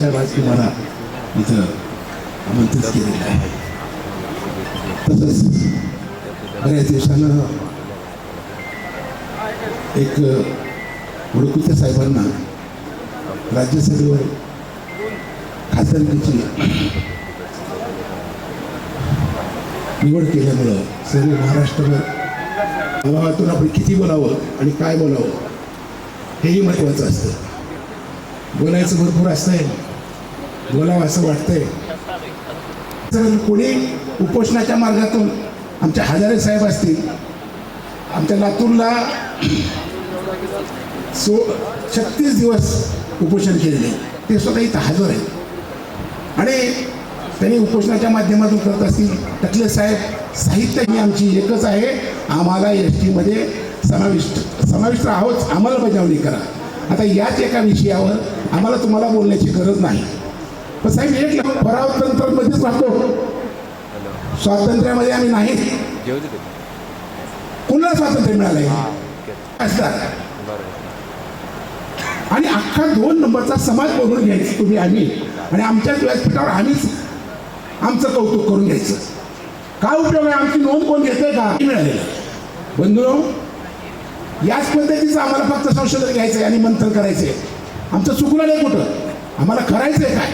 साहेबांनी मला इथं आमंत्रित केलेलं आहे. तसंच बऱ्याच दिवसानं एक वडकुते साहेबांना राज्यसभेवर खासदारकीची निवड केल्यामुळं सर्व महाराष्ट्रभर गावातून आपण किती बोलावं आणि काय बोलावं हेही महत्त्वाचं असतं. बोलायचं भरपूर असतंय, बोलावं असं वाटतंय. तर कोणी उपोषणाच्या मार्गातून आमच्या हजारे साहेब असतील, आमच्या लातूरला 36 दिवस उपोषण केलेले, ते स्वतः इथं हजर आहेत आणि त्यांनी उपोषणाच्या माध्यमातून करत असतील. टकले साहेब साहित्य ही आमची एकच आहे, आम्हाला एस टीमध्ये समाविष्ट आहोत, आम्हाला बजावणी करा. आता याच एका विषयावर आम्हाला तुम्हाला बोलण्याची गरज नाही. पण साहेब एक परावतंत्रमध्येच राहतो, स्वातंत्र्यामध्ये आम्ही नाही. कुणाला स्वातंत्र्य मिळालंय असतात आणि अख्खा 2 नंबरचा समाज बोलून घ्यायचं तुम्ही आम्ही, आणि आमच्याच व्यासपीठावर आम्हीच आमचं कौतुक करून घ्यायचं. काय उपयोग आहे? आमची नोंद कोण घेतोय का? मिळालेलं बंधू, याच पद्धतीचं आम्हाला फक्त संशोधन घ्यायचं आहे आणि मंथन करायचं आहे. आमचं चुकलं नाही कुठं, आम्हाला करायचं आहे काय,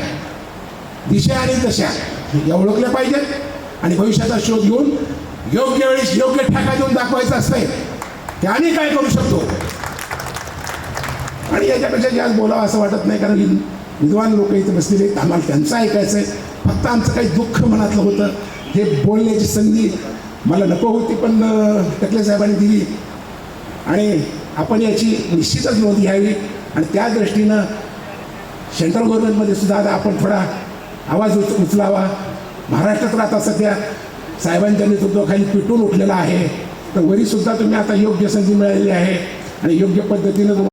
दिशा आणि दशा या ओळखल्या पाहिजेत आणि भविष्याचा शोध घेऊन योग्य वेळेस योग्य ठाका देऊन दाखवायचं असतंय की आम्ही काय करू शकतो. आणि याच्यापेक्षा जास्त बोलावं असं वाटत नाही, कारण विद्वान लोक इथे बसलेले, आम्हाला त्यांचं ऐकायचं आहे. फक्त आमचं काही दुःख मनातलं होतं, हे बोलण्याची संधी मला नको होती, पण टकले साहेबांनी दिली आणि आपण याची निश्चितच नोंद घ्यावी. आणि त्या दृष्टीनं सेंट्रल गव्हर्नमेंटमध्ये सुद्धा आता आपण थोडा आवाज उचलावा. महाराष्ट्रात आता सध्या साहेबांच्या नेतृत्वाखाली पिटून उठलेला आहे, तर वरीसुद्धा तुम्ही आता योग्य संधी मिळालेली आहे आणि योग्य पद्धतीनं